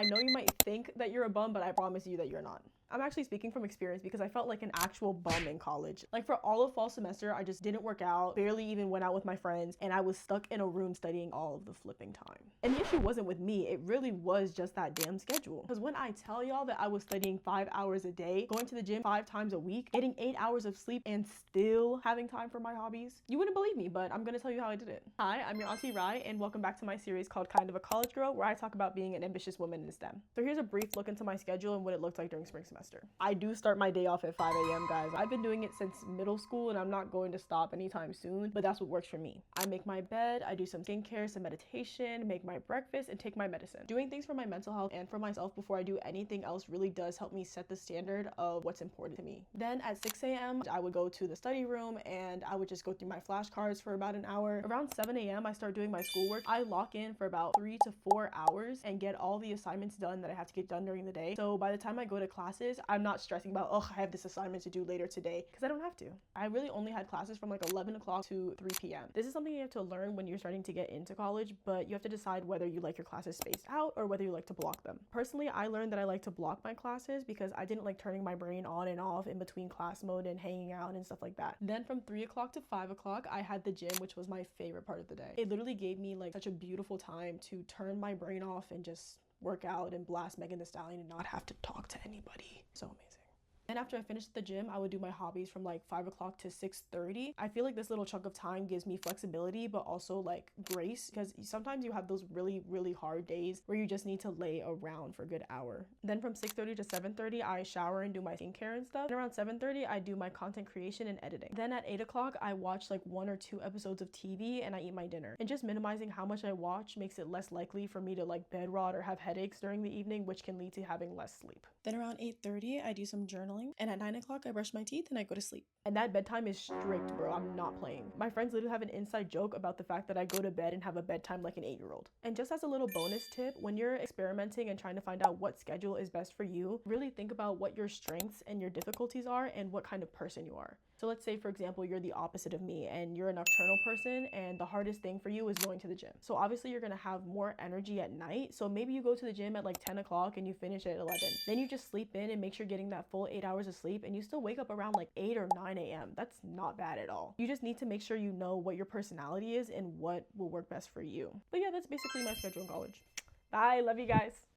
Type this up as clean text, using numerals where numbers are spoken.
I know you might think that you're a bum, but I promise you that you're not. I'm actually speaking from experience because I felt like an actual bum in college. Like for all of fall semester, I just didn't work out, barely even went out with my friends, and I was stuck in a room studying all of the flipping time. And the issue wasn't with me, it really was just that damn schedule. Because when I tell y'all that I was studying 5 hours a day, going to the gym 5 times a week, getting 8 hours of sleep, and still having time for my hobbies, you wouldn't believe me, but I'm gonna tell you how I did it. Hi, I'm your Auntie Rai, and welcome back to my series called Kind of a College Girl, where I talk about being an ambitious woman in STEM. So here's a brief look into my schedule and what it looked like during spring semester. I do start my day off at 5 a.m. guys. I've been doing it since middle school and I'm not going to stop anytime soon, but that's what works for me. I make my bed, I do some skincare, some meditation, make my breakfast, and take my medicine. Doing things for my mental health and for myself before I do anything else really does help me set the standard of what's important to me. Then at 6 a.m. I would go to the study room and I would just go through my flashcards for about an hour. Around 7 a.m. I start doing my schoolwork. I lock in for about 3 to 4 hours and get all the assignments done that I have to get done during the day. So by the time I go to classes, I'm not stressing about, oh, I have this assignment to do later today, because I don't have to. I really only had classes from like 11 o'clock to 3 p.m. This is something you have to learn when you're starting to get into college, but you have to decide whether you like your classes spaced out or whether you like to block them. Personally, I learned that I like to block my classes because I didn't like turning my brain on and off in between class mode and hanging out and stuff like that. Then from 3 o'clock to 5 o'clock, I had the gym, which was my favorite part of the day. It literally gave me like such a beautiful time to turn my brain off and just work out and blast Megan Thee Stallion and not have to talk to anybody. So amazing. And after I finished the gym, I would do my hobbies from like 5 o'clock to 6:30. I feel like this little chunk of time gives me flexibility, but also like grace, because sometimes you have those really hard days where you just need to lay around for a good hour. Then from 6:30 to 7:30, I shower and do my skincare and stuff. And around 7:30, I do my content creation and editing. Then at 8 o'clock, I watch like 1 or 2 episodes of TV and I eat my dinner. And just minimizing how much I watch makes it less likely for me to like bed rot or have headaches during the evening, which can lead to having less sleep. Then around 8:30, I do some journaling. And at 9 o'clock, I brush my teeth and I go to sleep. And that bedtime is strict, bro. I'm not playing. My friends literally have an inside joke about the fact that I go to bed and have a bedtime like an 8-year-old. And just as a little bonus tip, when you're experimenting and trying to find out what schedule is best for you, really think about what your strengths and your difficulties are and what kind of person you are. So let's say, for example, you're the opposite of me and you're a nocturnal person and the hardest thing for you is going to the gym. So obviously you're gonna have more energy at night. So maybe you go to the gym at like 10 o'clock and you finish at 11. Then you just sleep in and make sure you're getting that full 8 hours of sleep and you still wake up around like 8 or 9 a.m. That's not bad at all. You just need to make sure you know what your personality is and what will work best for you. But yeah, that's basically my schedule in college. Bye, love you guys.